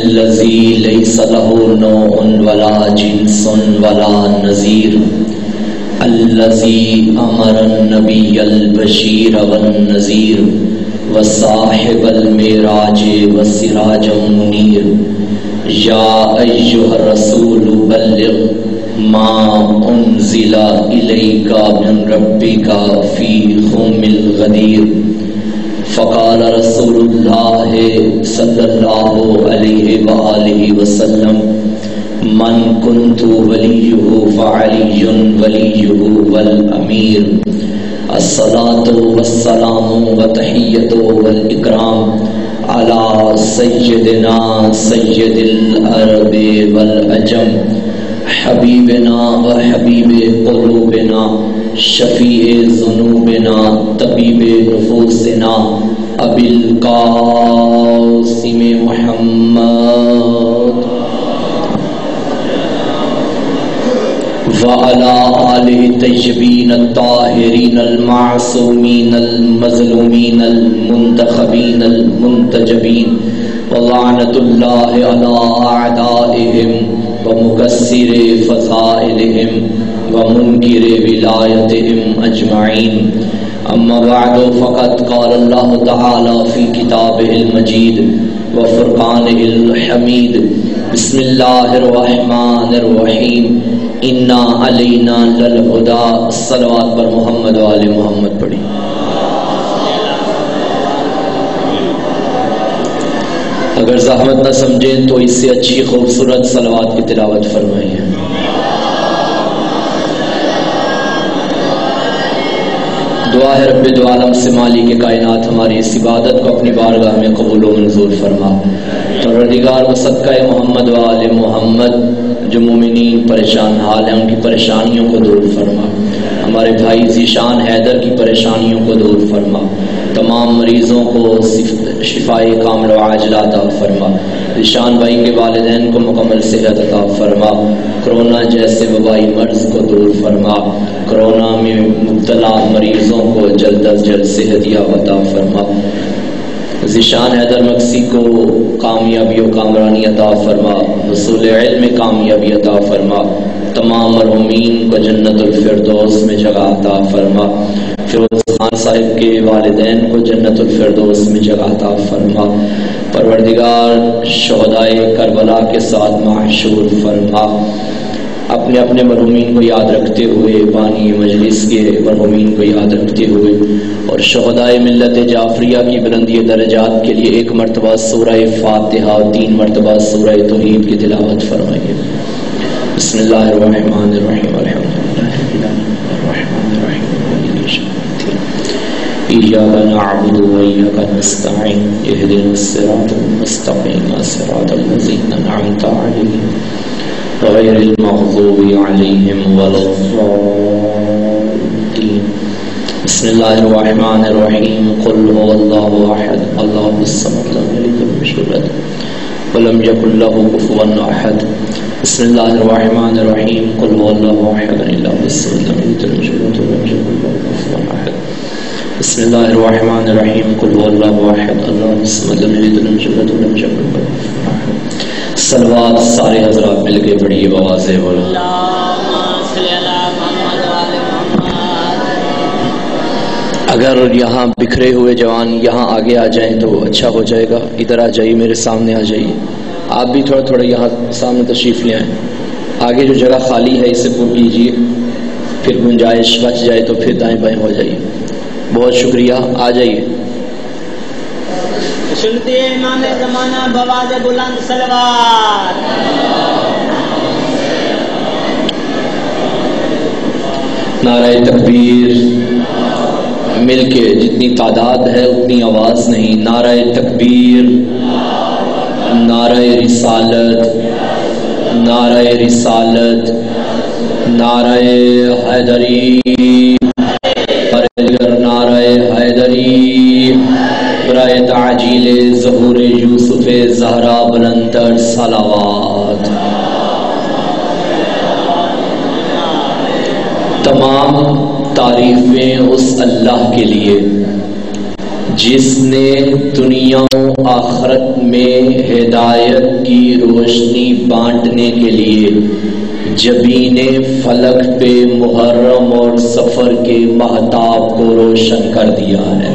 الذي ليس له نوع ولا جنس ولا نظير الذي أمر النبي البشير والنذير وصاحب المعراج والسراج المنير يا أيها الرسول بلغ ما أنزل إليك من ربك في خم الغدير فقال رسول الله صلى الله عليه وآله وسلم من كنت وليه فعلي وليه والأمير الصلاة والسلام وتحية والإكرام على سيدنا سيد العرب والعجم حبيبنا وحبيب قلوبنا شفيع ذنوبنا طبيب نفوسنا أبي القاسم محمد وعلى آله الطيبين الطاهرين المعصومين المظلومين المنتخبين المنتجبين ولعنة الله على أعدائهم ومكسر فضائلهم ومنكر ولايتهم أجمعين أما بعد فقد قال الله تعالى في كتابه المجيد وفرقانه الحميد بسم الله الرحمن الرحيم إنا علينا للهدى الصلوات پر محمد و آل محمد پڑھی. اگر زحمت نہ سمجھیں تو اس سے اچھی خوبصورت صلوات کی تلاوت فرمائیے. دعا ہے رب دو عالم سے مالک کائنات ہماری اس عبادت کو اپنی بارگاہ میں قبول و منظور فرما. پروردگار و صدقہ محمد و آل محمد جو مومنین پریشان حال ہیں ان کی پریشانیوں کو دور فرما. ہمارے بھائی ذیشان حیدر کی پریشانیوں کو دور فرما. تمام مریضوں کو شفائے کامل و عاجلہ عطا فرما. ذیشان بھائی کے والدین کو مکمل صحت عطا فرما. کرونا جیسے وبائی مرض کو دور فرما. کرونا میں مبتلا مریضوں کو جلد از جلد صحت یاب عطا فرما. ذیشان حیدر مکسی کو کامیابی و کامرانی عطا فرما. حصول علم میں کامیابی عطا فرما. تمام مرحومین کو جنت الفردوس میں جگہ عطا فرما. فیروز خان صاحب کے والدین کو جنت الفردوس میں جگہ عطا فرما. پروردگار شہدائے کربلا کے ساتھ محشور فرما. اپنے اپنے مرحومین کو یاد رکھتے ہوئے بانی مجلس کے مرحومین کو یاد رکھتے ہوئے اور شہدائے ملت جعفریہ کی بلندی درجات کے لیے 1 مرتبہ سورہ فاتحہ اور 3 مرتبہ سورہ توحید کی تلاوت فرمائیے. بسم اللہ الرحمن الرحیم الحمدللہ الرحمن الرحیم إياك نعبد وإياك نستعين اهدنا الصراط المستقيم صراط الذين أنعمت عليهم غير المغضوب عليهم ولا الضالين. بسم الله الرحمن الرحيم قل هو الله أحد الله الصمد لم يلد ولم يولد ولم يكن له كفوا أحد. بسم الله الرحمن الرحيم قل هو الله أحد الله الصمد لم يلد ولم يولد ولم يكن له كفوا أحد. بسم الله الرحمن الرحيم قل هو الله أحد الله الصمد لم يلد ولم يولد ولم يكن له كفوا أحد. صلوات سارے حضرات مل کے پڑھیے بواضح بولو. اگر یہاں بکھرے ہوئے جوان یہاں آگے آ جائیں تو اچھا ہو جائے گا. ادھر آ جائیے میرے سامنے آ جائیے. آپ بھی تھوڑا تھوڑا یہاں سامنے تشریف لے آئیں. آگے جو جگہ خالی ہے اسے پر کیجیے. پھر گنجائش بچ جائے تو پھر دائیں بائیں ہو جائیے. بہت شکریہ. آ جائیے. سنتے امام زمانہ بواز بلند صلوات. نعرہ تکبیر. مل کے جتنی تعداد ہے اتنی آواز نہیں. نعرہ تکبیر. نعرہ رسالت. نعرہ رسالت. نعرہ حیدری. نعرہ حیدری. برائے تعجیل ظہور یوسف زہرا بلندر صلوات. تمام تعریفیں اس اللہ کے لیے جس نے دنیا و آخرت میں ہدایت کی روشنی بانٹنے کے لیے جبین فلک پہ محرم اور سفر کے مہتاب کو روشن کر دیا ہے۔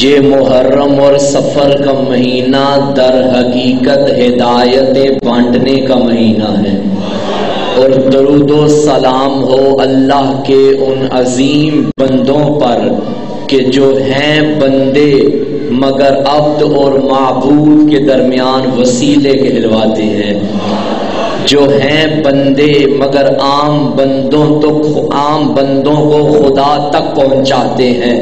یہ محرم اور سفر کا مہینہ در حقیقت ہدایت بانٹنے کا مہینہ ہے، اور درود و سلام ہو اللہ کے ان عظیم بندوں پر کہ جو ہیں بندے مگر عبد اور معبود کے درمیان وسیلے کہلواتے ہیں، جو ہیں بندے مگر عام بندوں کو خدا تک پہنچاتے ہیں،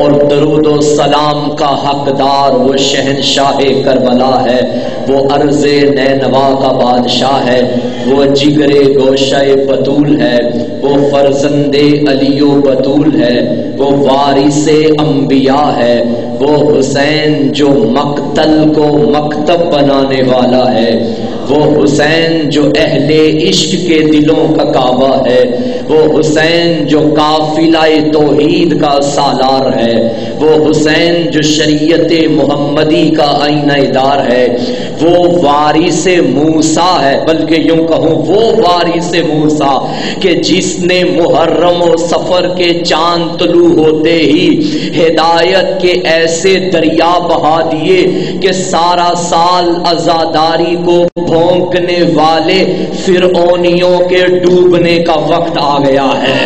اور درود و سلام کا حقدار وہ شہنشاہ کربلا ہے، وہ عرض نینوا کا بادشاہ ہے، وہ جگر گوشہ بطول ہے، وہ فرزند علی و بطول ہے، وہ وارث انبیاء ہے، وہ حسین جو مقتل کو مکتب بنانے والا ہے، وہ حسین جو اہل عشق کے دلوں کا کعبہ ہے، وہ حسین جو قافلہ توحید کا سالار ہے، وہ حسین جو شریعت محمدی کا آئینہ دار ہے، وہ وارث موسیٰ ہے، بلکہ یوں کہوں وہ وارث موسیٰ کہ جس نے محرم و سفر کے چاند طلوع ہوتے ہی ہدایت کے ایسے دریا بہا دیے کہ سارا سال عزاداری کو بھونکنے والے فرعونیوں کے ڈوبنے کا وقت آ گیا ہے۔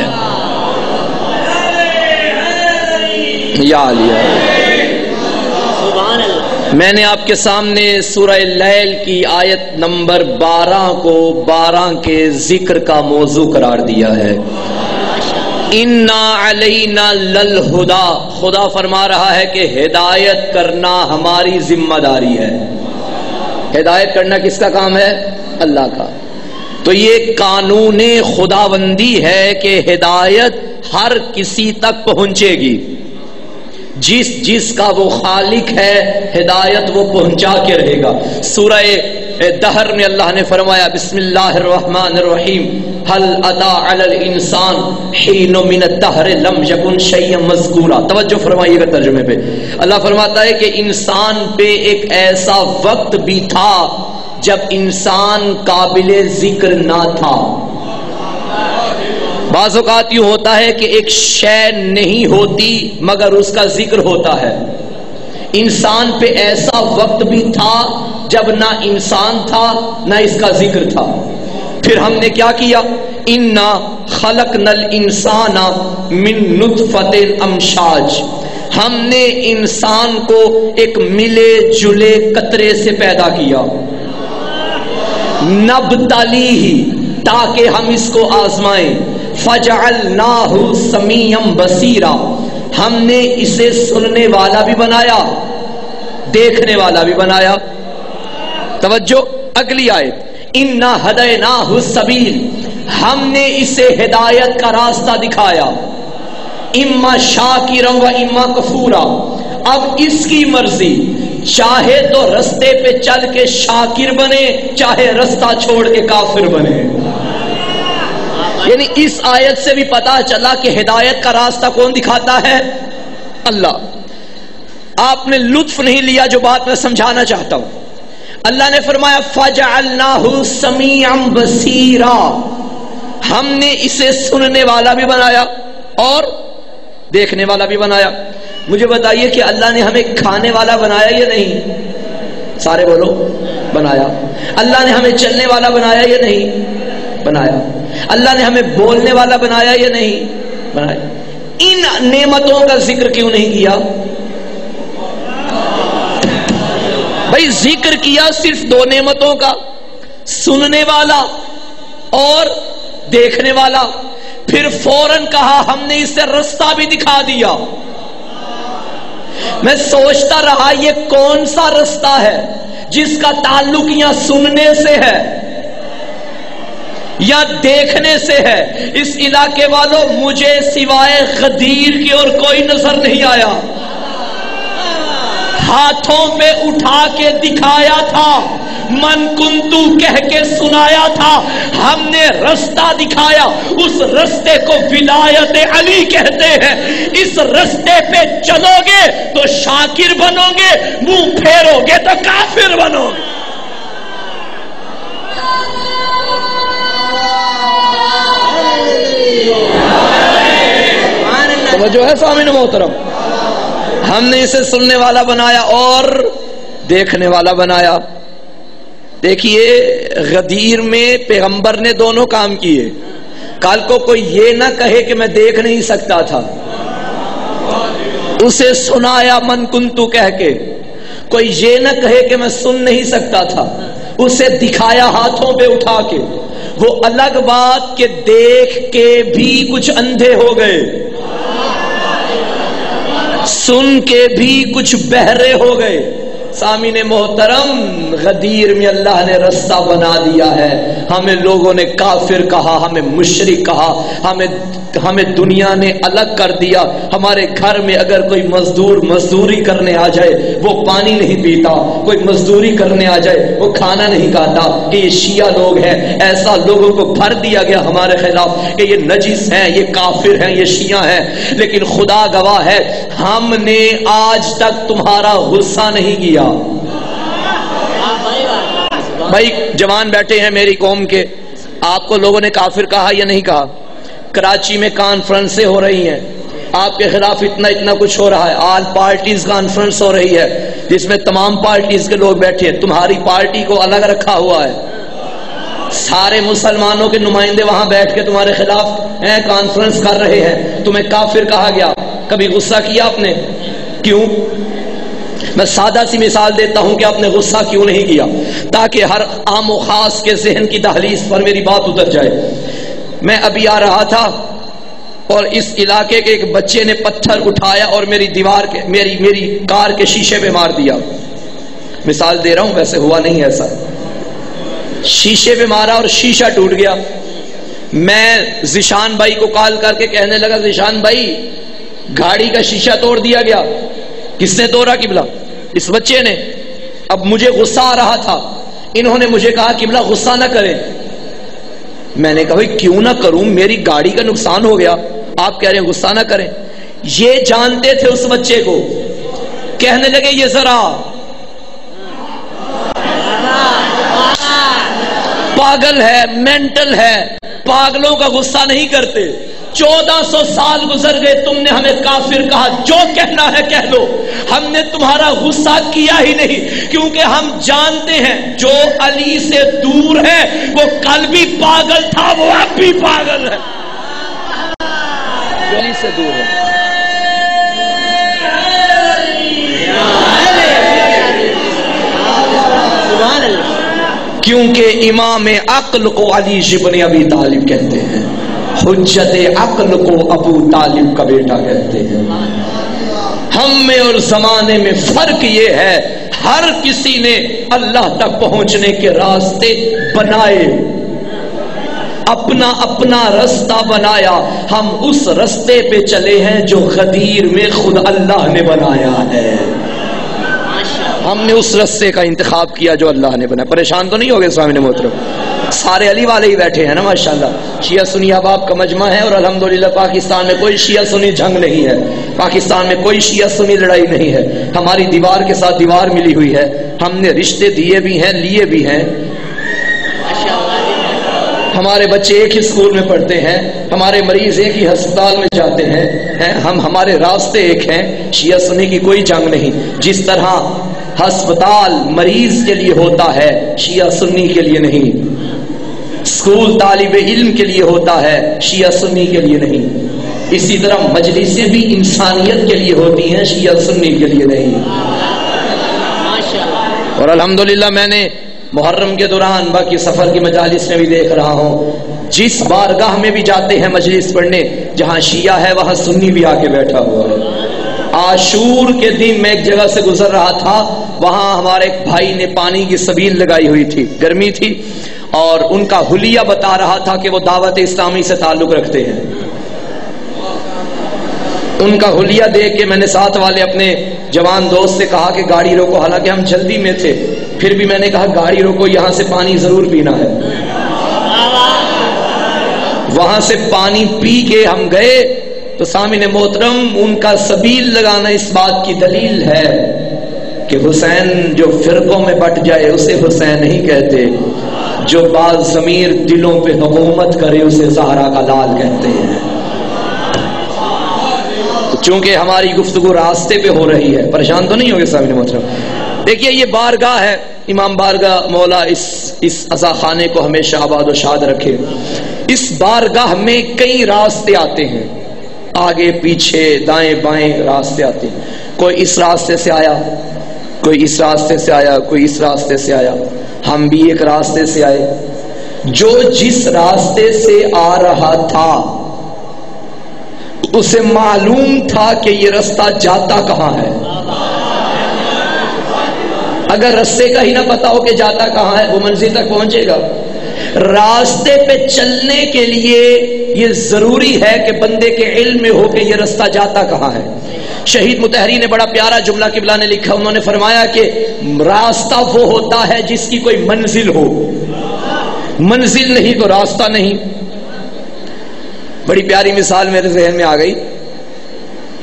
یا علی میں نے آپ کے سامنے سورہ لیل کی آیت نمبر 12 کو 12 کے ذکر کا موضوع قرار دیا ہے۔ اِنَّا عَلَيْنَا لَلْهُدَى، خدا فرما رہا ہے کہ ہدایت کرنا ہماری ذمہ داری ہے۔ ہدایت کرنا کس کا کام ہے؟ اللہ کا۔ تو یہ قانون خداوندی ہے کہ ہدایت ہر کسی تک پہنچے گی، جس کا وہ خالق ہے ہدایت وہ پہنچا کے رہے گا۔ سورہ دہر میں اللہ نے فرمایا بسم اللہ الرحمن الرحیم هل اتی علی الانسان حین من الدہر لم یکن شیئا مذکورا۔ توجہ فرمائیے گا ترجمے پہ۔ اللہ فرماتا ہے کہ انسان پہ ایک ایسا وقت بھی تھا جب انسان قابل ذکر نہ تھا۔ بعض اوقات یوں ہوتا ہے کہ ایک شے نہیں ہوتی مگر اس کا ذکر ہوتا ہے۔ انسان پہ ایسا وقت بھی تھا جب نہ انسان تھا نہ اس کا ذکر تھا، پھر ہم نے کیا کیا؟ انا خلقنا الانسان من نطفۃ امشاج، ہم نے انسان کو ایک ملے جلے قطرے سے پیدا کیا، نبتلیہ تاکہ ہم اس کو آزمائیں، فجعلناہ سمیعا بصیرا، ہم نے اسے سننے والا بھی بنایا دیکھنے والا بھی بنایا۔ توجہ اگلی آیت، انا ہدیناہ السبیل، ہم نے اسے ہدایت کا راستہ دکھایا، اما شاکرا و اما کفورا، اب اس کی مرضی، چاہے تو رستے پہ چل کے شاکر بنے چاہے رستہ چھوڑ کے کافر بنے۔ یعنی اس آیت سے بھی پتا چلا کہ ہدایت کا راستہ کون دکھاتا ہے؟ اللہ۔ آپ نے لطف نہیں لیا جو بات میں سمجھانا چاہتا ہوں۔ اللہ نے فرمایا فَجَعَلْنَاهُ سَمِيعًا بَصِيرًا، ہم نے اسے سننے والا بھی بنایا اور دیکھنے والا بھی بنایا۔ مجھے بتائیے کہ اللہ نے ہمیں کھانے والا بنایا یا نہیں؟ سارے بولو بنایا۔ اللہ نے ہمیں چلنے والا بنایا یا نہیں؟ بنایا۔ اللہ نے ہمیں بولنے والا بنایا یا نہیں؟ بنایا۔ ان نعمتوں کا ذکر کیوں نہیں کیا؟ بھائی ذکر کیا صرف دو نعمتوں کا، سننے والا اور دیکھنے والا، پھر فوراً کہا ہم نے اسے رستہ بھی دکھا دیا۔ میں سوچتا رہا یہ کون سا رستہ ہے جس کا تعلق یا سننے سے ہے یا دیکھنے سے ہے؟ اس علاقے والوں مجھے سوائے غدیر کی اور کوئی نظر نہیں آیا۔ ہاتھوں پہ اٹھا کے دکھایا تھا من کنتو کہہ کے سنایا تھا، ہم نے رستہ دکھایا، اس رستے کو ولایت علی کہتے ہیں۔ اس رستے پہ چلو گے تو شاکر بنو گے، منہ پھیرو گے تو کافر بنو گے۔ جو ہے سامعین محترم، ہم نے اسے سننے والا بنایا اور دیکھنے والا بنایا۔ دیکھیے غدیر میں پیغمبر نے دونوں کام کیے۔ کل کو کوئی یہ نہ کہے کہ میں دیکھ نہیں سکتا تھا، اسے سنایا من کنتو کہہ کے۔ کوئی یہ نہ کہے کہ میں سن نہیں سکتا تھا، اسے دکھایا ہاتھوں پہ اٹھا کے۔ وہ الگ بات کہ دیکھ کے بھی کچھ اندھے ہو گئے، سن کے بھی کچھ بہرے ہو گئے۔ سامعین محترم، غدیر میں اللہ نے رستہ بنا دیا ہے۔ ہمیں لوگوں نے کافر کہا، ہمیں مشرک کہا، ہمیں دنیا نے الگ کر دیا۔ ہمارے گھر میں اگر کوئی مزدور مزدوری کرنے آ جائے وہ پانی نہیں پیتا، کوئی مزدوری کرنے آ جائے وہ کھانا نہیں کھاتا کہ یہ شیعہ لوگ ہیں۔ ایسا لوگوں کو بھر دیا گیا ہمارے خلاف کہ یہ نجس ہیں، یہ کافر ہیں، یہ شیعہ ہیں۔ لیکن خدا گواہ ہے ہم نے آج تک تمہارا غصہ نہیں کیا۔ بھائی جوان بیٹھے ہیں میری قوم کے، آپ کو لوگوں نے کافر کہا یا نہیں کہا؟ کراچی میں کانفرنسیں ہو رہی ہیں، آپ کے خلاف اتنا کچھ ہو رہا ہے۔ آل پارٹیز کانفرنس ہو رہی ہے جس میں تمام پارٹیز کے لوگ بیٹھے ہیں۔ تمہاری پارٹی کو الگ رکھا ہوا ہے، سارے مسلمانوں کے نمائندے وہاں بیٹھ کے تمہارے خلاف کانفرنس کر رہے ہیں۔ تمہیں کافر کہا گیا، کبھی غصہ کیا آپ نے؟ کیوں؟ میں سادہ سی مثال دیتا ہوں کہ آپ نے غصہ کیوں نہیں کیا، تاکہ ہر عام و خاص کے ذہن کی دہلیز پر میری بات اتر جائے۔ میں ابھی آ رہا تھا اور اس علاقے کے ایک بچے نے پتھر اٹھایا اور میری کار کے شیشے پہ مار دیا۔ مثال دے رہا ہوں، ویسے ہوا نہیں ایسا۔ شیشے پہ مارا اور شیشہ ٹوٹ گیا۔ میں ذیشان بھائی کو کال کر کے کہنے لگا، ذیشان بھائی گاڑی کا شیشہ توڑ دیا گیا۔ کس نے توڑا؟ قبلہ، اس بچے نے۔ اب مجھے غصہ آ رہا تھا، انہوں نے مجھے کہا قبلہ غصہ نہ کریں۔ میں نے کہا بھائی کیوں نہ کروں، میری گاڑی کا نقصان ہو گیا، آپ کہہ رہے ہیں غصہ نہ کریں۔ یہ جانتے تھے اس بچے کو، کہنے لگے یہ ذرا پاگل ہے، مینٹل ہے، پاگلوں کا غصہ نہیں کرتے۔ 1400 سال گزر گئے، تم نے ہمیں کافر کہا، جو کہنا ہے کہہ لو، ہم نے تمہارا غصہ کیا ہی نہیں، کیونکہ ہم جانتے ہیں جو علی سے دور ہے وہ کل بھی پاگل تھا، وہ اب بھی پاگل ہے۔ جو علی سے دور ہے، کیونکہ امام عقل کو علی ابن ابی طالب کہتے ہیں، حجت عقل کو ابو طالب کا بیٹا کہتے ہیں۔ ہم میں اور زمانے میں فرق یہ ہے، ہر کسی نے اللہ تک پہنچنے کے راستے بنائے، اپنا اپنا رستہ بنایا۔ ہم اس رستے پہ چلے ہیں جو غدیر میں خود اللہ نے بنایا ہے۔ ہم نے اس رستے کا انتخاب کیا جو اللہ نے بنایا۔ پریشان تو نہیں ہو گئے سامنے محترم؟ سارے علی والے ہی بیٹھے ہیں نا ماشاءاللہ۔ شیعہ سنی احباب کا مجمع ہے اور الحمدللہ پاکستان میں کوئی شیعہ سنی جنگ نہیں ہے، پاکستان میں کوئی شیعہ سنی لڑائی نہیں ہے۔ ہماری دیوار کے ساتھ دیوار ملی ہوئی ہے، ہم نے رشتے دیے بھی ہیں، لیے بھی ہیں۔ ہمارے بچے ایک ہی اسکول میں پڑھتے ہیں، ہمارے مریض ایک ہی ہسپتال میں جاتے ہیں، ہمارے راستے ایک ہیں۔ شیعہ سنی کی کوئی جنگ نہیں۔ جس طرح ہسپتال مریض کے لیے ہوتا ہے، شیعہ سنی کے لیے نہیں۔ اسکول طالب علم کے لیے ہوتا ہے، شیعہ سنی کے لیے نہیں۔ اسی طرح مجلسیں بھی انسانیت کے لیے ہوتی ہیں، شیعہ سنی کے لیے نہیں۔ اور الحمدللہ میں نے محرم کے دوران باقی سفر کی مجالس میں بھی دیکھ رہا ہوں، جس بارگاہ میں بھی جاتے ہیں مجلس پڑھنے، جہاں شیعہ ہے وہاں سنی بھی آ کے بیٹھا ہوا ہے۔ عاشور کے دن میں ایک جگہ سے گزر رہا تھا، وہاں ہمارے ایک بھائی نے پانی کی سبیل لگائی ہوئی تھی، گرمی تھی، اور ان کا حلیہ بتا رہا تھا کہ وہ دعوت اسلامی سے تعلق رکھتے ہیں۔ ان کا حلیہ دیکھ کے میں نے ساتھ والے اپنے جوان دوست سے کہا کہ گاڑی روکو، حالانکہ ہم جلدی میں تھے۔ پھر بھی میں نے کہا گاڑی روکو، یہاں سے پانی ضرور پینا ہے۔ وہاں سے پانی پی کے ہم گئے تو سامعین محترم ان کا سبیل لگانا اس بات کی دلیل ہے کہ حسین جو فرقوں میں بٹ جائے اسے حسین نہیں کہتے، جو باز ضمیر دلوں پہ حکومت کرے اسے زہرا کا لال کہتے ہیں۔ چونکہ ہماری گفتگو راستے پہ ہو رہی ہے، پریشان تو نہیں ہوگے سامعین محترم؟ دیکھیے یہ بارگاہ ہے، امام بارگاہ، مولا اس عزا خانے کو ہمیشہ آباد و شاد رکھے۔ اس بارگاہ میں کئی راستے آتے ہیں، آگے پیچھے دائیں بائیں راستے آتے ہیں، کوئی اس راستے سے آیا، کوئی اس راستے سے آیا، کوئی اس راستے سے آیا، ہم بھی ایک راستے سے آئے۔ جو جس راستے سے آ رہا تھا اسے معلوم تھا کہ یہ رستہ جاتا کہاں ہے۔ اگر رستے کا ہی نہ پتا ہو کہ جاتا کہاں ہے وہ منزل تک پہنچے گا۔ راستے پہ چلنے کے لیے یہ ضروری ہے کہ بندے کے علم میں ہو کہ یہ رستہ جاتا کہاں ہے۔ شہید مطہری نے بڑا پیارا جملہ قبلہ نے لکھا، انہوں نے فرمایا کہ راستہ وہ ہوتا ہے جس کی کوئی منزل ہو، منزل نہیں تو راستہ نہیں۔ بڑی پیاری مثال میرے ذہن میں آ گئی۔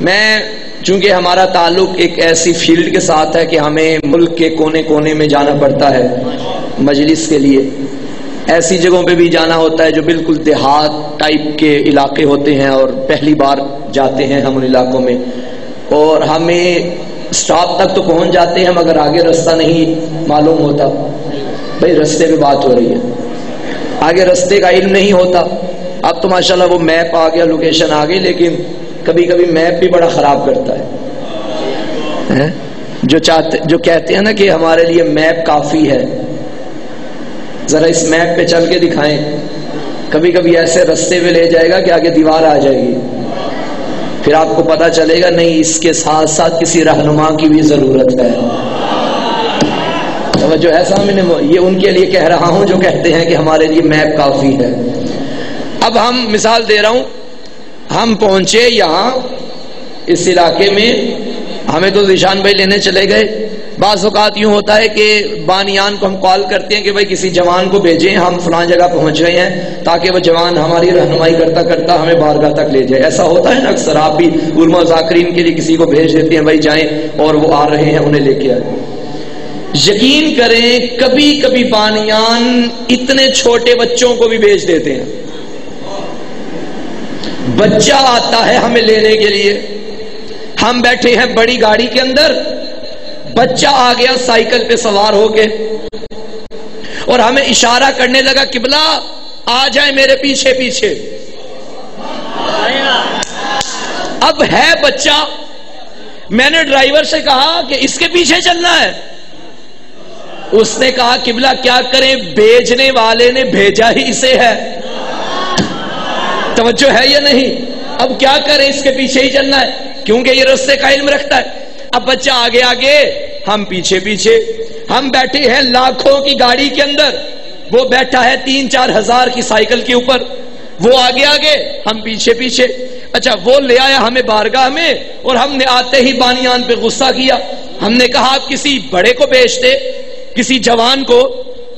میں چونکہ ہمارا تعلق ایک ایسی فیلڈ کے ساتھ ہے کہ ہمیں ملک کے کونے کونے میں جانا پڑتا ہے مجلس کے لیے، ایسی جگہوں پہ بھی جانا ہوتا ہے جو بالکل دیہات ٹائپ کے علاقے ہوتے ہیں اور پہلی بار جاتے ہیں ہم ان علاقوں میں، اور ہمیں سٹاپ تک تو پہنچ جاتے ہیں مگر آگے رستہ نہیں معلوم ہوتا۔ بھئی رستے پہ بات ہو رہی ہے، آگے رستے کا علم نہیں ہوتا۔ اب تو ماشاءاللہ وہ میپ آ گیا، لوکیشن آ گئی، لیکن کبھی کبھی میپ بھی بڑا خراب کرتا ہے۔ جو کہتے ہیں نا کہ ہمارے لیے میپ کافی ہے، ذرا اس میپ پہ چل کے دکھائیں، کبھی کبھی ایسے رستے پہ لے جائے گا کہ آگے دیوار آ جائے گی، پھر آپ کو پتا چلے گا نہیں اس کے ساتھ ساتھ کسی رہنما کی بھی ضرورت ہے۔ توجہ ہے سامنے، یہ ان کے لیے کہہ رہا ہوں جو کہتے ہیں کہ ہمارے لیے میپ کافی ہے۔ اب ہم مثال دے رہا ہوں، ہم پہنچے یہاں اس علاقے میں، ہمیں تو ذیشان بھائی لینے چلے گئے۔ بعض اوقات یوں ہوتا ہے کہ بانیان کو ہم کال کرتے ہیں کہ بھائی کسی جوان کو بھیجیں، ہم فلان جگہ پہنچ گئے ہیں، تاکہ وہ جوان ہماری رہنمائی کرتا کرتا ہمیں بارگاہ تک لے جائے۔ ایسا ہوتا ہے نا اکثر، آپ بھی علماء ذاکرین کے لیے کسی کو بھیج دیتے ہیں بھائی جائیں، اور وہ آ رہے ہیں انہیں لے کے آئے۔ یقین کریں کبھی کبھی بانیان اتنے چھوٹے بچوں کو بھی بھیج دیتے ہیں۔ بچہ آتا ہے ہمیں لینے کے لیے، ہم بیٹھے ہیں بڑی گاڑی کے اندر، بچہ آ گیا سائیکل پہ سوار ہو کے اور ہمیں اشارہ کرنے لگا قبلہ آ جائیں میرے پیچھے پیچھے۔ اب ہے بچہ، میں نے ڈرائیور سے کہا کہ اس کے پیچھے چلنا ہے، اس نے کہا قبلہ کیا کریں، بھیجنے والے نے بھیجا ہی اسے ہے۔ توجہ ہے یا نہیں؟ اب کیا کریں، اس کے پیچھے ہی چلنا ہے کیونکہ یہ رستے کا علم رکھتا ہے۔ اب بچہ آگے آگے، ہم پیچھے پیچھے، ہم بیٹھے ہیں لاکھوں کی گاڑی کے اندر، وہ بیٹھا ہے 3-4 ہزار کی سائیکل کے اوپر، وہ آگے آگے ہم پیچھے پیچھے۔ اچھا وہ لے آیا ہمیں بارگاہ میں، اور ہم نے آتے ہی بانیان پہ غصہ کیا۔ ہم نے کہا آپ کسی بڑے کو بھیجتے، کسی جوان کو،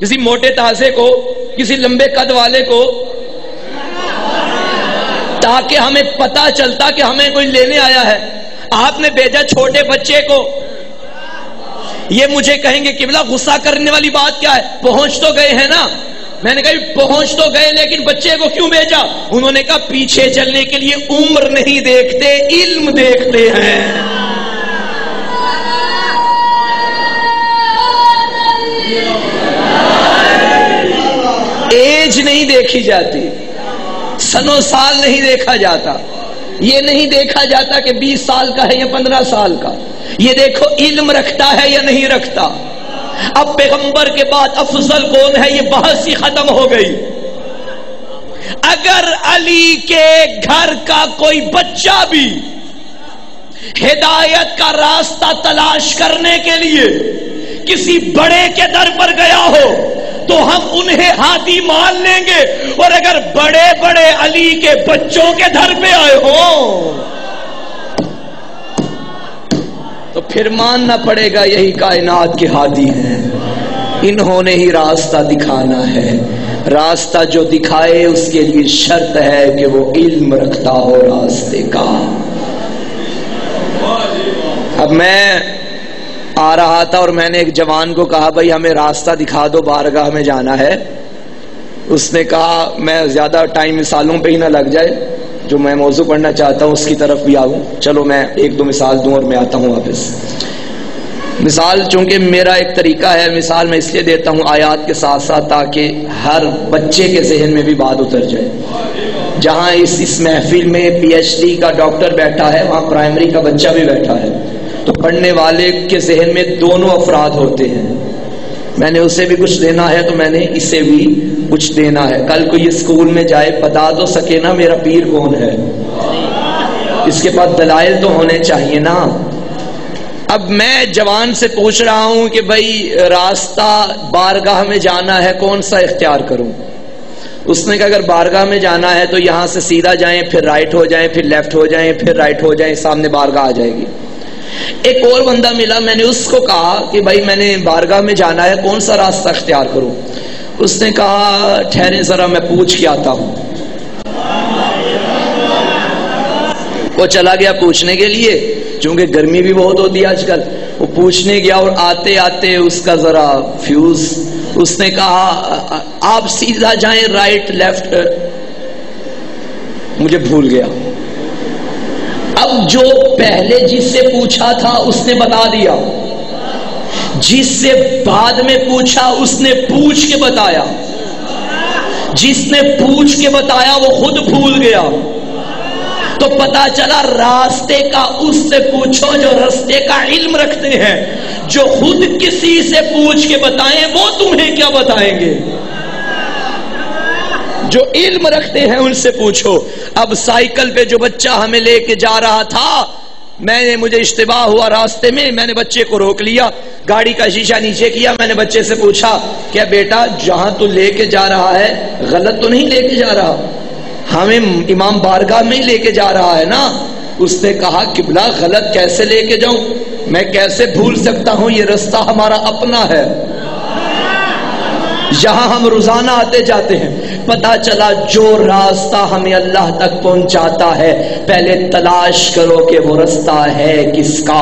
کسی موٹے تازے کو، کسی لمبے قد والے کو، تاکہ ہمیں پتا چلتا کہ ہمیں کوئی لینے آیا ہے۔ آپ نے بھیجا چھوٹے بچے کو۔ یہ مجھے کہیں گے قبلہ غصہ کرنے والی بات کیا ہے، پہنچ تو گئے ہیں نا۔ میں نے کہا پہنچ تو گئے لیکن بچے کو کیوں بھیجا؟ انہوں نے کہا پیچھے چلنے کے لیے عمر نہیں دیکھتے، علم دیکھتے ہیں۔ ایج نہیں دیکھی جاتی، سنو سال نہیں دیکھا جاتا، یہ نہیں دیکھا جاتا کہ 20 سال کا ہے یا 15 سال کا، یہ دیکھو علم رکھتا ہے یا نہیں رکھتا۔ اب پیغمبر کے بعد افضل کون ہے، یہ بحث ہی ختم ہو گئی۔ اگر علی کے گھر کا کوئی بچہ بھی ہدایت کا راستہ تلاش کرنے کے لیے کسی بڑے کے در پر گیا ہو تو ہم انہیں ہادی مان لیں گے، اور اگر بڑے بڑے علی کے بچوں کے در پہ آئے ہوں تو پھر ماننا پڑے گا یہی کائنات کے ہادی ہیں۔ انہوں نے ہی راستہ دکھانا ہے. راستہ جو دکھائے اس کے لیے شرط ہے کہ وہ علم رکھتا ہو راستے کا. اب میں آ رہا تھا اور میں نے ایک جوان کو کہا بھائی ہمیں راستہ دکھا دو، بارگاہ میں جانا ہے. اس نے کہا میں زیادہ ٹائم مثالوں پہ ہی نہ لگ جائے، جو میں موضوع پڑھنا چاہتا ہوں اس کی طرف بھی آؤں. چلو میں ایک دو مثال دوں اور میں آتا ہوں واپس. مثال چونکہ میرا ایک طریقہ ہے، مثال میں اس لیے دیتا ہوں آیات کے ساتھ ساتھ تاکہ ہر بچے کے ذہن میں بھی بات اتر جائے. جہاں اس محفل میں پی ایچ ڈی کا ڈاکٹر بیٹھا ہے وہاں پرائمری کا بچہ بھی بیٹھا ہے، تو پڑھنے والے کے ذہن میں دونوں افراد ہوتے ہیں. میں نے اسے بھی کچھ دینا ہے تو میں نے اسے بھی کچھ دینا ہے. کل کو یہ اسکول میں جائے بتا تو سکے نا میرا پیر کون ہے، اس کے پاس دلائل تو ہونے چاہیے نا. اب میں جوان سے پوچھ رہا ہوں کہ بھائی راستہ بارگاہ میں جانا ہے کون سا اختیار کروں؟ اس نے کہا اگر بارگاہ میں جانا ہے تو یہاں سے سیدھا جائیں، پھر رائٹ ہو جائیں، پھر لیفٹ ہو جائیں، پھر رائٹ ہو جائیں، سامنے بارگاہ آ جائے گی. ایک اور بندہ ملا، میں نے اس کو کہا کہ بھائی میں نے بارگاہ میں جانا ہے کون سا راستہ اختیار کروں؟ اس نے کہا ٹھہریں ذرا میں پوچھ کے آتا ہوں. وہ چلا گیا پوچھنے کے لیے، چونکہ گرمی بھی بہت ہوتی ہے آج کل. وہ پوچھنے گیا اور آتے آتے اس کا ذرا فیوز. اس نے کہا آپ سیدھا جائیں رائٹ لیفٹ، مجھے بھول گیا. اب جو پہلے جس سے پوچھا تھا اس نے بتا دیا، جس سے بعد میں پوچھا اس نے پوچھ کے بتایا، جس نے پوچھ کے بتایا وہ خود بھول گیا. تو پتا چلا راستے کا اس سے پوچھو جو راستے کا علم رکھتے ہیں. جو خود کسی سے پوچھ کے بتائیں وہ تمہیں کیا بتائیں گے؟ جو علم رکھتے ہیں ان سے پوچھو. اب سائیکل پہ جو بچہ ہمیں لے کے جا رہا تھا، مجھے اشتباہ ہوا راستے میں نے بچے کو روک لیا، گاڑی کا شیشہ نیچے کیا. میں نے بچے سے پوچھا کیا بیٹا جہاں تو لے کے جا رہا ہے غلط تو نہیں لے کے جا رہا؟ ہمیں امام بارگاہ میں ہی لے کے جا رہا ہے نا. اس نے کہا قبلہ غلط کیسے لے کے جاؤں؟ میں کیسے بھول سکتا ہوں، یہ راستہ ہمارا اپنا ہے، یہاں ہم روزانہ آتے جاتے ہیں. پتا چلا جو راستہ ہمیں اللہ تک پہنچاتا ہے پہلے تلاش کرو کہ وہ راستہ ہے کس کا.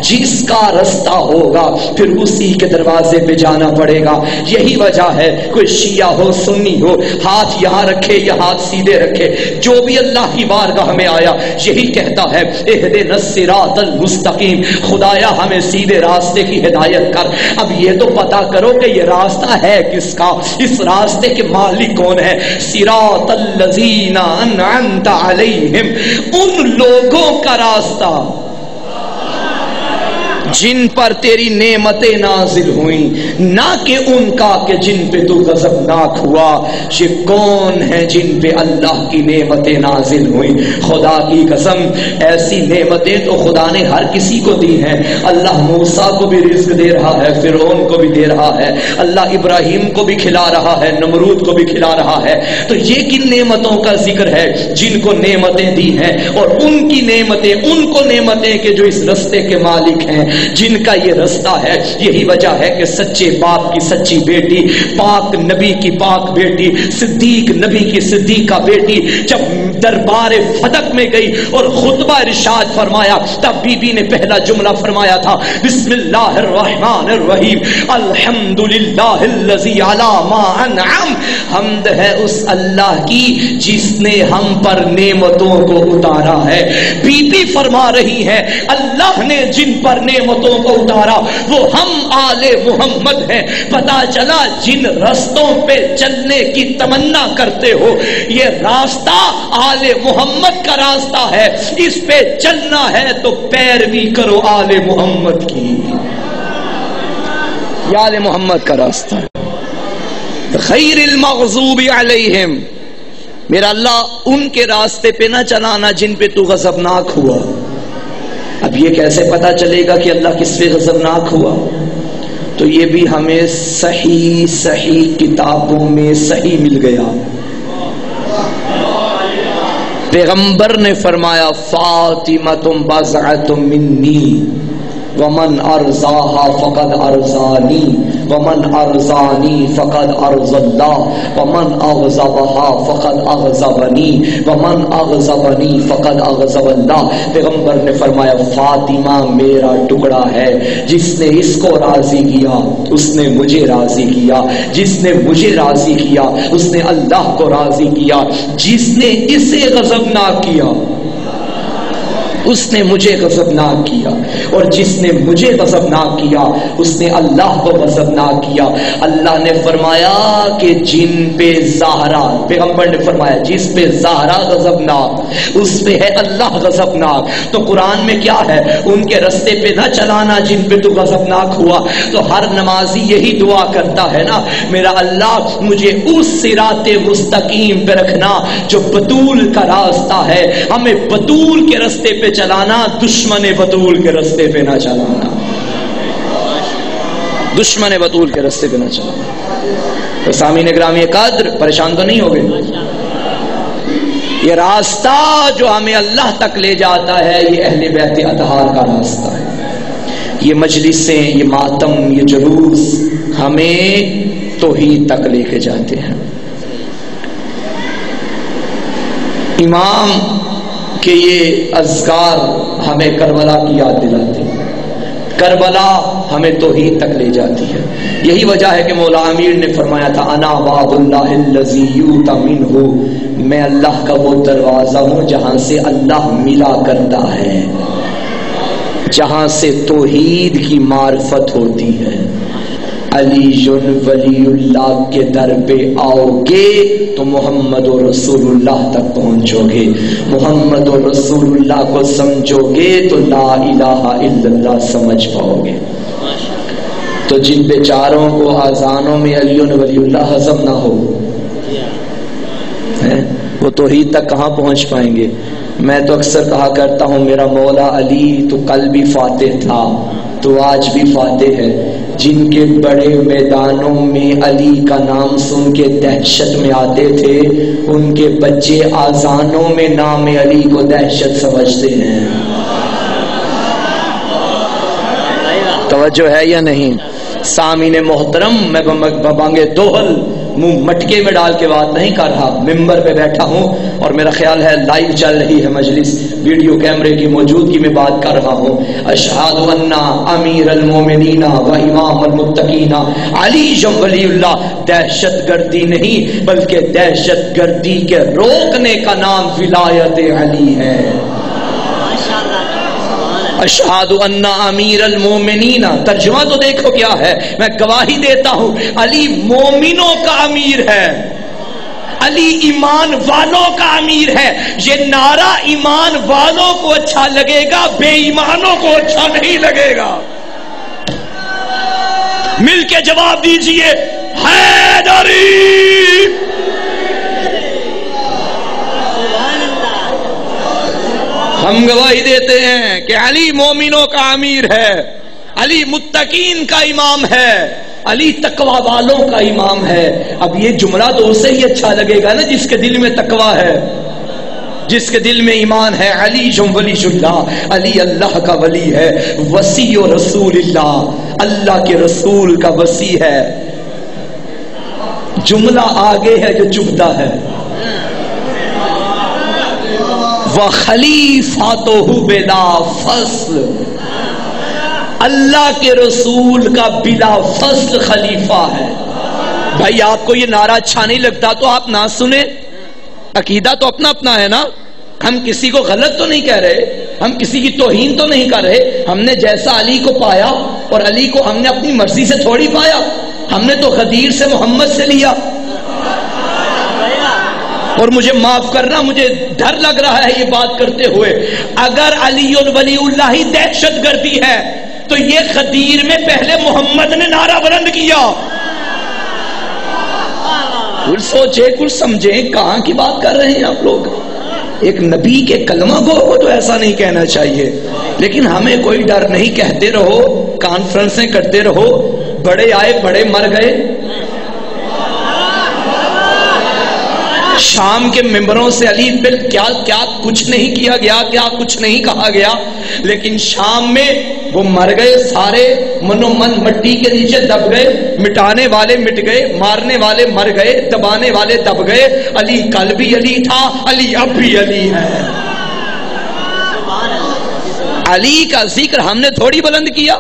جس کا راستہ ہوگا پھر اسی کے دروازے پہ جانا پڑے گا. یہی وجہ ہے کوئی شیعہ ہو سنی ہو ہاتھ یہاں رکھے یا ہاتھ سیدھے رکھے، جو بھی اللہ کی بارگاہ میں آیا یہی کہتا ہے اہدنا الصراط المستقیم، خدایا ہمیں سیدھے راستے کی ہدایت کر. اب یہ تو پتا کرو کہ یہ راستہ ہے کس کا، اس راستے کے مالک کون ہے. صراط الذین انعمت علیہم، ان لوگوں کا راستہ جن پر تیری نعمتیں نازل ہوئیں، نہ کہ ان کا کہ جن پہ تو غضبناک ہوا. یہ کون ہے جن پہ اللہ کی نعمتیں نازل ہوئیں؟ خدا کی قسم ایسی نعمتیں تو خدا نے ہر کسی کو دی ہیں. اللہ موسیٰ کو بھی رزق دے رہا ہے، فرعون کو بھی دے رہا ہے، اللہ ابراہیم کو بھی کھلا رہا ہے، نمرود کو بھی کھلا رہا ہے. تو یہ کن نعمتوں کا ذکر ہے؟ جن کو نعمتیں دی ہیں، اور ان کی نعمتیں ان کو نعمتیں کہ جو اس رستے کے مالک ہیں، جن کا یہ رستہ ہے. یہی وجہ ہے کہ سچے باپ کی سچی بیٹی، پاک نبی کی پاک بیٹی، صدیق نبی کی صدیقہ بیٹی جب دربار فتح میں گئی اور خطبہ ارشاد فرمایا تب بی بی نے پہلا جملہ فرمایا تھا بسم اللہ الرحمن الرحیم الحمدللہ الذی علی ما انعم. حمد ہے اس اللہ کی جس نے ہم پر نعمتوں کو اتارا ہے. بی بی فرما رہی ہے اللہ نے جن پر نعمتوں کو اتارا وہ ہم آل محمد ہیں. پتا چلا جن رستوں پہ چلنے کی تمنا کرتے ہو یہ راستہ آل محمد کا راستہ ہے، اس پہ چلنا ہے تو پیروی کرو آل محمد کی. یہ آل محمد کا راستہ ہے. خیر المغضوب علیہم، میرا اللہ ان کے راستے پہ نہ چلانا جن پہ تو غضبناک ہوا. اب یہ کیسے پتا چلے گا کہ اللہ کس پہ غضبناک ہوا؟ تو یہ بھی ہمیں صحیح کتابوں میں صحیح مل گیا. پیغمبر نے فرمایا فاطمۃ بضعۃ منی ومن ارضاها فقد ارضانی. ومن ارضانی فقد ارض اللہ ومن اغضبها فقد اغضبنی ومن اغضبنی فقد اغضب اللہ۔ پیغمبر نے فرمایا فاطمہ میرا ٹکڑا ہے، جس نے اس کو راضی کیا اس نے مجھے راضی کیا، جس نے مجھے راضی کیا اس نے اللہ کو راضی کیا، جس نے اسے غضبناک کیا اس نے مجھے غضبناک کیا، اور جس نے مجھے غضبناک کیا اس نے اللہ کو غضبناک کیا۔ اللہ نے فرمایا کہ جن پہ زہرا، پیغمبر نے فرمایا جس پہ زہرا غضبناک اس پہ ہے اللہ غضبناک۔ تو قرآن میں کیا ہے؟ ان کے رستے پہ نہ چلانا جن پہ تو غضبناک ہوا۔ تو ہر نمازی یہی دعا کرتا ہے نا، میرا اللہ مجھے اس صراط مستقیم پہ رکھنا جو بطول کا راستہ ہے، ہمیں بطول کے رستے پہ چلانا، دشمن بطول کے رستے پہ نہ چلانا، دشمن بطول کے رستے پہ نہ چلانا۔ تو سامعین گرامی قدر، پریشان تو نہیں ہو گئے؟ یہ راستہ جو ہمیں اللہ تک لے جاتا ہے یہ اہل بیت اطہار کا راستہ ہے۔ یہ مجلسیں، یہ ماتم، یہ جلوس ہمیں توحید تک لے کے جاتے ہیں۔ امام کہ یہ اذکار ہمیں کربلا کی یاد دلاتے ہیں، کربلا ہمیں توحید تک لے جاتی ہے۔ یہی وجہ ہے کہ مولا امیر نے فرمایا تھا انا باب اللہ الذی یؤتی منہ، میں اللہ کا وہ دروازہ ہوں جہاں سے اللہ ملا کرتا ہے، جہاں سے توحید کی معرفت ہوتی ہے۔ علی ولی اللہ کے در پہ آؤ گے تو محمد و رسول اللہ تک پہنچو گے، محمد و رسول اللہ کو سمجھو گے تو لا الہ الا اللہ سمجھ پاؤ گے۔ تو جن بیچاروں کو آذانوں میں علی ولی اللہ ہضم نہ ہو وہ توحید تک کہاں پہنچ پائیں گے؟ میں تو اکثر کہا کرتا ہوں میرا مولا علی تو کل بھی فاتح تھا تو آج بھی فاتح ہے۔ جن کے بڑے میدانوں میں علی کا نام سن کے دہشت میں آتے تھے ان کے بچے آذانوں میں نام علی کو دہشت سمجھتے ہیں۔ توجہ ہے یا نہیں؟ سامعین محترم، میں ببانگے دوہل منہ مٹکے میں ڈال کے بات نہیں کر رہا، ممبر پہ بیٹھا ہوں اور میرا خیال ہے لائیو چل رہی ہے مجلس، ویڈیو کیمرے کی موجودگی میں بات کر رہا ہوں۔ اشہد ان امیر المومنین و امام المتقین علی ولی اللہ، دہشت گردی نہیں بلکہ دہشت گردی کے روکنے کا نام ولایت علی ہے۔ اشہد ان امیر المومنین، ترجمہ تو دیکھو کیا ہے، میں گواہی دیتا ہوں علی مومنوں کا امیر ہے، علی ایمان والوں کا امیر ہے۔ یہ نعرہ ایمان والوں کو اچھا لگے گا، بے ایمانوں کو اچھا نہیں لگے گا۔ مل کے جواب دیجئے حیدری۔ ہم گواہی دیتے ہیں کہ علی مومنوں کا امیر ہے، علی متقین کا امام ہے، علی تقوی والوں کا امام ہے۔ اب یہ جملہ تو اسے ہی اچھا لگے گا نا جس کے دل میں تقوی ہے، جس کے دل میں ایمان ہے۔ علی ولی اللہ، علی اللہ کا ولی ہے، وصی و رسول اللہ، اللہ کے رسول کا وصی ہے۔ جملہ آگے ہے جو چبھتا ہے، وَخَلِيفَتُهُ بِلَا فَصْلٍ، اللہ کے رسول کا بلا فصل خلیفہ ہے۔ بھائی آپ کو یہ نعرہ اچھا نہیں لگتا تو آپ نہ سنیں، عقیدہ تو اپنا اپنا ہے نا، ہم کسی کو غلط تو نہیں کہہ رہے، ہم کسی کی توہین تو نہیں کر رہے۔ ہم نے جیسا علی کو پایا اور علی کو ہم نے اپنی مرضی سے تھوڑی پایا، ہم نے تو غدیر سے محمد سے لیا۔ اور مجھے معاف کرنا، مجھے ڈر لگ رہا ہے یہ بات کرتے ہوئے، اگر علی ولی اللہ ہی دہشت گردی ہے تو یہ غدیر میں پہلے محمد نے نعرہ بلند کیا۔ کچھ سوچے، کچھ سمجھیں، کہاں کی بات کر رہے ہیں آپ لوگ؟ ایک نبی کے کلمہ گو کو تو ایسا نہیں کہنا چاہیے، لیکن ہمیں کوئی ڈر نہیں، کہتے رہو، کانفرنسیں کرتے رہو، بڑے آئے بڑے مر گئے۔ شام کے ممبروں سے علی پہ کیا کیا کچھ نہیں کیا گیا، کیا کچھ نہیں کہا گیا، لیکن شام میں وہ مر گئے سارے، منو من مٹی کے نیچے دب گئے، مٹانے والے مٹ گئے، مارنے والے مر گئے، دبانے والے دب گئے۔ علی کل بھی علی تھا، علی اب بھی علی ہے۔ علی کا ذکر ہم نے تھوڑی بلند کیا،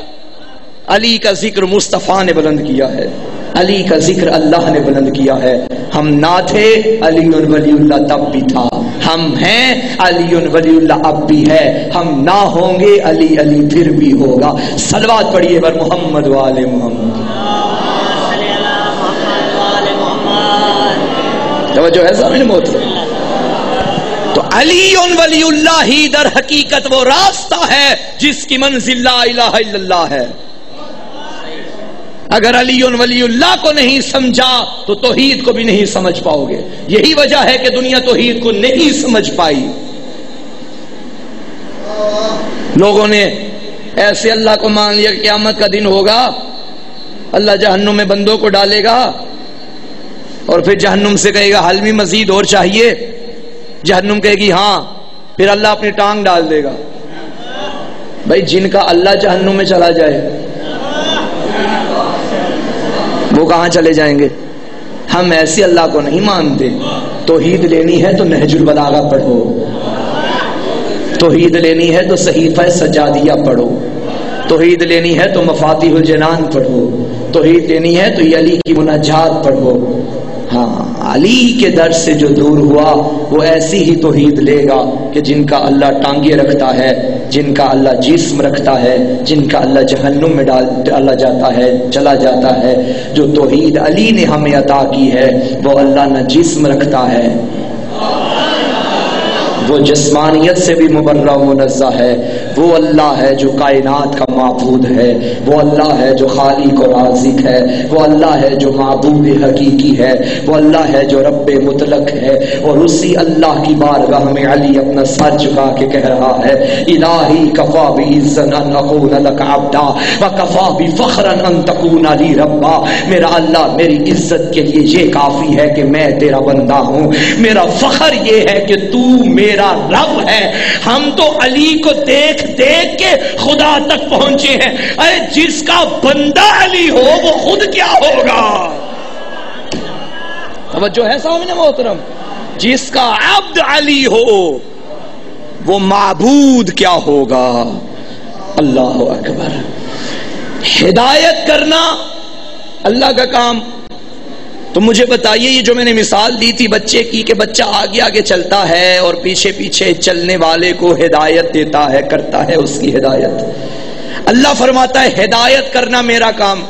علی کا ذکر مصطفیٰ نے بلند کیا ہے، علی کا ذکر اللہ نے بلند کیا ہے۔ ہم نہ تھے، علی ولی اللہ تب بھی تھا، ہم ہیں، علی ولی اللہ اب بھی ہے، ہم نہ ہوں گے، علی علی پھر بھی ہوگا۔ صلوات پڑھیے بر محمد و آل محمد۔ توجہ ہے سامنے موت۔ تو علی ولی اللہ ہی در حقیقت وہ راستہ ہے جس کی منزل لا الہ الا اللہ ہے۔ اگر علی ولی اللہ کو نہیں سمجھا تو توحید کو بھی نہیں سمجھ پاؤ گے۔ یہی وجہ ہے کہ دنیا توحید کو نہیں سمجھ پائی۔ لوگوں نے ایسے اللہ کو مان لیا کہ قیامت کا دن ہوگا، اللہ جہنم میں بندوں کو ڈالے گا اور پھر جہنم سے کہے گا حل میں مزید اور چاہیے، جہنم کہے گی ہاں، پھر اللہ اپنی ٹانگ ڈال دے گا۔ بھائی جن کا اللہ جہنم میں چلا جائے وہ کہاں چلے جائیں گے؟ ہم ایسے اللہ کو نہیں مانتے۔ توحید لینی ہے تو نہج البلاغہ پڑھو، توحید لینی ہے تو صحیفہ سجادیہ پڑھو، توحید لینی ہے تو مفاتیح الجنان پڑھو، توحید لینی ہے تو یہ علی کی مناجات پڑھو۔ ہاں، علی کے در سے جو دور ہوا وہ ایسی ہی توحید لے گا کہ جن کا اللہ ٹانگیں رکھتا ہے، جن کا اللہ جسم رکھتا ہے، جن کا اللہ جہنم میں ڈالا جاتا ہے، چلا جاتا ہے۔ جو توحید علی نے ہمیں عطا کی ہے وہ اللہ نہ جسم رکھتا ہے، وہ جسمانیت سے بھی مبرہ و منزہ ہے، وہ اللہ ہے جو کائنات کا معبود ہے، وہ اللہ ہے جو خالق و رازق ہے، وہ اللہ ہے جو معبود حقیقی ہے، وہ اللہ ہے جو رب مطلق ہے۔ اور اسی اللہ کی بارگاہ میں علی اپنا سر جھکا کے کہہ رہا ہے الہی کفا بعزا ان اکون لک عبدا وکفا بفخرا ان تکون لی ربا۔ میرا اللہ میری عزت کے لیے یہ کافی ہے کہ میں تیرا بندہ ہوں، میرا فخر یہ ہے کہ تو میرا رب ہے۔ ہم تو علی کو دیکھ دیکھ کے خدا تک پہنچے ہیں۔ اے جس کا بندہ علی ہو وہ خود کیا ہوگا؟ توجہ ہے سامنے محترم؟ جس کا عبد علی ہو وہ معبود کیا ہوگا؟ اللہ اکبر۔ ہدایت کرنا اللہ کا کام۔ تو مجھے بتائیے یہ جو میں نے مثال دی تھی بچے کی کہ بچہ آگے آگے چلتا ہے اور پیچھے پیچھے چلنے والے کو ہدایت دیتا ہے، کرتا ہے اس کی ہدایت۔ اللہ فرماتا ہے ہدایت کرنا میرا کام۔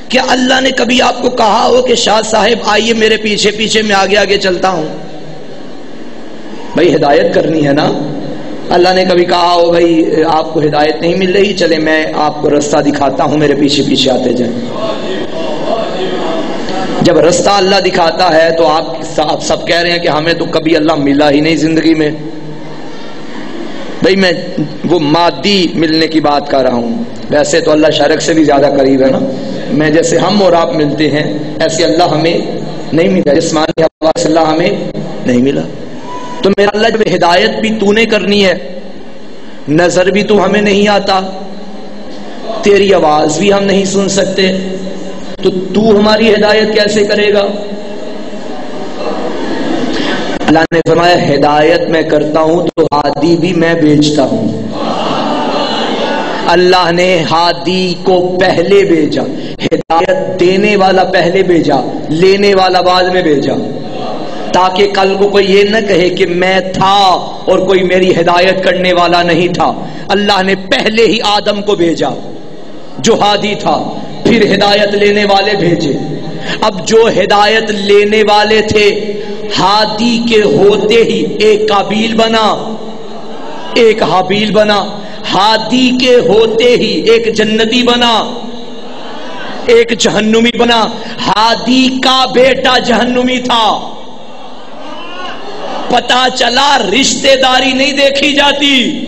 کیا اللہ نے کبھی آپ کو کہا ہو کہ شاہ صاحب آئیے میرے پیچھے پیچھے میں آگے آگے چلتا ہوں؟ بھائی ہدایت کرنی ہے نا۔ اللہ نے کبھی کہا ہو بھائی آپ کو ہدایت نہیں مل رہی، چلے میں آپ کو رستہ دکھاتا ہوں، میرے پیچھے پیچھے آتے جائیں۔ جب رستہ اللہ دکھاتا ہے تو آپ سب کہہ رہے ہیں کہ ہمیں تو کبھی اللہ ملا ہی نہیں زندگی میں۔ بھئی میں وہ مادی ملنے کی بات کر رہا ہوں، ویسے تو اللہ شرک سے بھی زیادہ قریب ہے نا۔ میں جیسے ہم اور آپ ملتے ہیں ایسے اللہ ہمیں نہیں ملا، جسمانی حواس سے اللہ ہمیں نہیں ملا۔ تو میرا اللہ جب ہدایت بھی تو نے کرنی ہے، نظر بھی تو ہمیں نہیں آتا، تیری آواز بھی ہم نہیں سن سکتے، تو ہماری ہدایت کیسے کرے گا؟ اللہ نے فرمایا ہدایت میں کرتا ہوں تو ہادی بھی میں بھیجتا ہوں۔ اللہ نے ہادی کو پہلے بھیجا، ہدایت دینے والا پہلے بھیجا، لینے والا بعد میں بھیجا، تاکہ کل کو کوئی یہ نہ کہے کہ میں تھا اور کوئی میری ہدایت کرنے والا نہیں تھا۔ اللہ نے پہلے ہی آدم کو بھیجا جو ہادی تھا، پھر ہدایت لینے والے بھیجے۔ اب جو ہدایت لینے والے تھے ہادی کے ہوتے ہی ایک قابیل بنا، ایک حابیل بنا، ہادی کے ہوتے ہی ایک جنتی بنا، ایک جہنمی بنا۔ ہادی کا بیٹا جہنمی تھا۔ پتا چلا رشتہ داری نہیں دیکھی جاتی،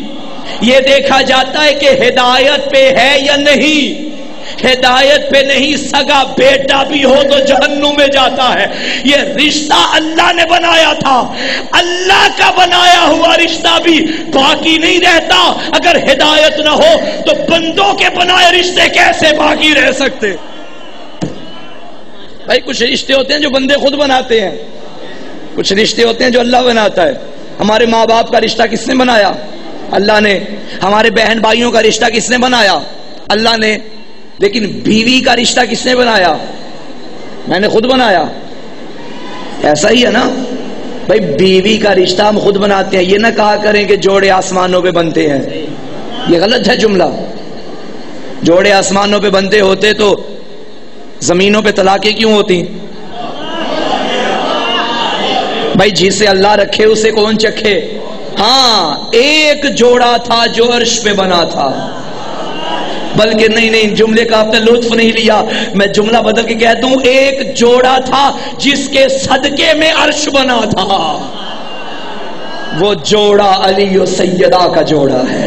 یہ دیکھا جاتا ہے کہ ہدایت پہ ہے یا نہیں۔ ہدایت پہ نہیں، سگا بیٹا بھی ہو تو جہنم میں جاتا ہے۔ یہ رشتہ اللہ نے بنایا تھا، اللہ کا بنایا ہوا رشتہ بھی باقی نہیں رہتا۔ اگر ہدایت نہ ہو تو بندوں کے بنائے رشتے کیسے باقی رہ سکتے؟ بھائی کچھ رشتے ہوتے ہیں جو بندے خود بناتے ہیں، کچھ رشتے ہوتے ہیں جو اللہ بناتا ہے۔ ہمارے ماں باپ کا رشتہ کس نے بنایا؟ اللہ نے۔ ہمارے بہن بھائیوں کا رشتہ کس نے بنایا؟ اللہ نے۔ لیکن بیوی کا رشتہ کس نے بنایا؟ میں نے خود بنایا۔ ایسا ہی ہے نا بھائی، بیوی کا رشتہ ہم خود بناتے ہیں۔ یہ نہ کہا کریں کہ جوڑے آسمانوں پہ بنتے ہیں، یہ غلط ہے جملہ۔ جوڑے آسمانوں پہ بنتے ہوتے تو زمینوں پہ طلاقیں کیوں ہوتی؟ بھائی جسے اللہ رکھے اسے کون چکھے؟ ہاں، ایک جوڑا تھا جو عرش پہ بنا تھا، بلکہ نہیں، جملے کا آپ نے لطف نہیں لیا، میں جملہ بدل کے کہتا ہوں، ایک جوڑا تھا جس کے صدقے میں عرش بنا تھا۔ وہ جوڑا علی و سیدہ کا جوڑا ہے،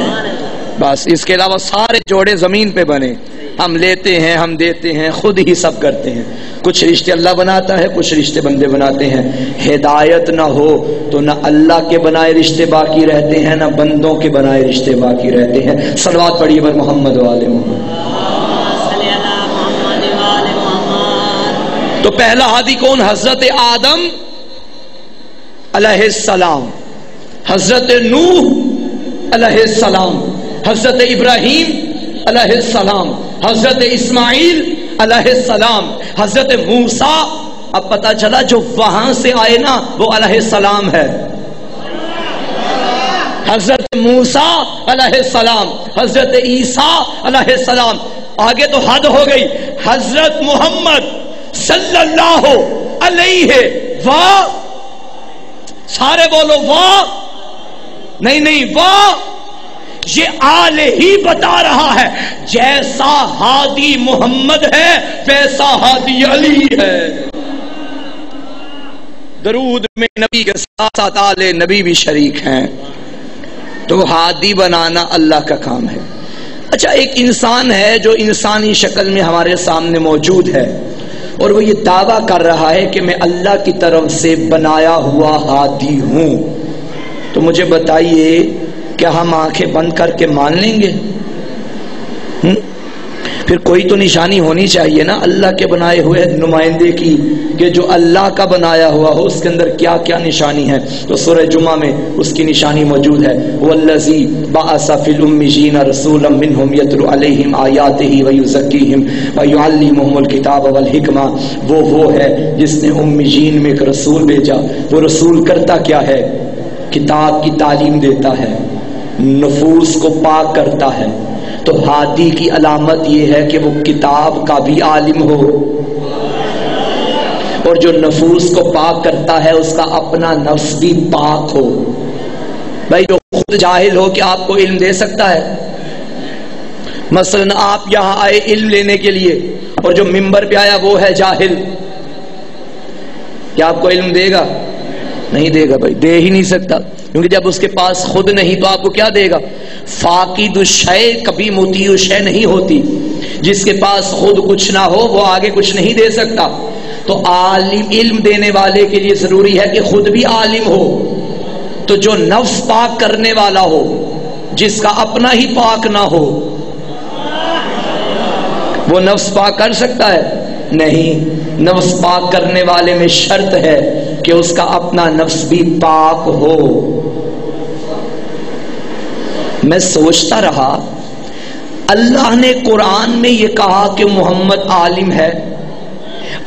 بس اس کے علاوہ سارے جوڑے زمین پہ بنے۔ ہم لیتے ہیں، ہم دیتے ہیں، خود ہی سب کرتے ہیں۔ کچھ رشتے اللہ بناتا ہے، کچھ رشتے بندے بناتے ہیں۔ ہدایت نہ ہو تو نہ اللہ کے بنائے رشتے باقی رہتے ہیں، نہ بندوں کے بنائے رشتے باقی رہتے ہیں۔ صلوات پڑھیے بر محمد و آل محمد۔ تو پہلا ہادی کون؟ حضرت آدم علیہ السلام، حضرت نوح علیہ السلام، حضرت ابراہیم علیہ السلام، حضرت اسماعیل علیہ السلام، حضرت موسیٰ۔ اب پتا چلا جو وہاں سے آئے نا وہ علیہ السلام ہے۔ حضرت موسیٰ علیہ السلام، حضرت عیسیٰ علیہ السلام۔ آگے تو حد ہو گئی، حضرت محمد صلی اللہ علیہ واہ، سارے بولو واہ، نہیں واہ، یہ آل ہی بتا رہا ہے جیسا ہادی محمد ہے ویسا ہادی علی ہے۔ درود میں نبی کے ساتھ ساتھ آل نبی بھی شریک ہیں، تو ہادی بنانا اللہ کا کام ہے۔ اچھا، ایک انسان ہے جو انسانی شکل میں ہمارے سامنے موجود ہے اور وہ یہ دعویٰ کر رہا ہے کہ میں اللہ کی طرف سے بنایا ہوا ہادی ہوں، تو مجھے بتائیے کیا ہم آنکھیں بند کر کے مان لیں گے؟ پھر کوئی تو نشانی ہونی چاہیے نا اللہ کے بنائے ہوئے نمائندے کی، کہ جو اللہ کا بنایا ہوا ہو اس کے اندر کیا کیا نشانی ہے۔ تو سورہ جمعہ میں اس کی نشانی موجود ہے، وَالَّذِي بَعَثَ فِي الْأُمِّيِّينَ رَسُولًا مِّنْهُمْ يَتْلُو عَلَيْهِمْ آيَاتِهِ وَيُزَكِّيهِمْ وَيُعَلِّمُهُمُ الْكِتَابَ وَالْحِكْمَةَ۔ وہ ہے جس نے امیین میں ایک رسول بھیجا۔ وہ رسول کرتا کیا ہے؟ کتاب کی تعلیم دیتا ہے، نفوس کو پاک کرتا ہے۔ تو ہادی کی علامت یہ ہے کہ وہ کتاب کا بھی عالم ہو، اور جو نفوس کو پاک کرتا ہے اس کا اپنا نفس بھی پاک ہو۔ بھائی جو خود جاہل ہو کہ آپ کو علم دے سکتا ہے؟ مثلا آپ یہاں آئے علم لینے کے لیے اور جو منبر پہ آیا وہ ہے جاہل، کیا آپ کو علم دے گا؟ نہیں دے گا بھائی، دے ہی نہیں سکتا، کیونکہ جب اس کے پاس خود نہیں تو آپ کو کیا دے گا؟ فاقد الشیء کبھی مطیع الشیء نہیں ہوتی، جس کے پاس خود کچھ نہ ہو وہ آگے کچھ نہیں دے سکتا۔ تو عالم علم دینے والے کے لیے ضروری ہے کہ خود بھی عالم ہو۔ تو جو نفس پاک کرنے والا ہو، جس کا اپنا ہی پاک نہ ہو، وہ نفس پاک کر سکتا ہے؟ نہیں۔ نفس پاک کرنے والے میں شرط ہے کہ اس کا اپنا نفس بھی پاک ہو۔ میں سوچتا رہا، اللہ نے قرآن میں یہ کہا کہ محمد عالم ہے،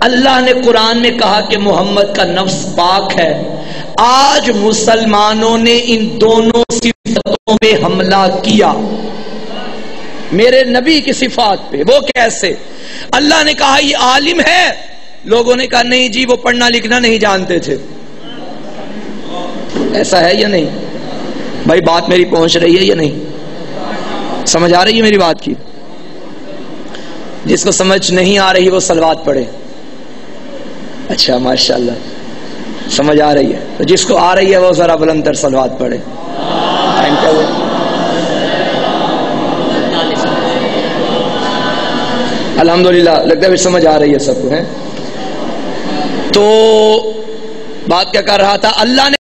اللہ نے قرآن میں کہا کہ محمد کا نفس پاک ہے۔ آج مسلمانوں نے ان دونوں صفاتوں پہ حملہ کیا، میرے نبی کی صفات پہ۔ وہ کیسے؟ اللہ نے کہا یہ عالم ہے، لوگوں نے کہا نہیں جی وہ پڑھنا لکھنا نہیں جانتے تھے۔ ایسا ہے یا نہیں بھائی؟ بات میری پہنچ رہی ہے یا نہیں؟ سمجھ آ رہی ہے میری بات کی؟ جس کو سمجھ نہیں آ رہی وہ صلوات پڑھے۔ اچھا ماشاءاللہ سمجھ آ رہی ہے، تو جس کو آ رہی ہے وہ ذرا بلند تر صلوات پڑھے۔ الحمدللہ لگتا ہے سمجھ آ رہی ہے سب کو. تو بات کیا کر رہا تھا, اللہ نے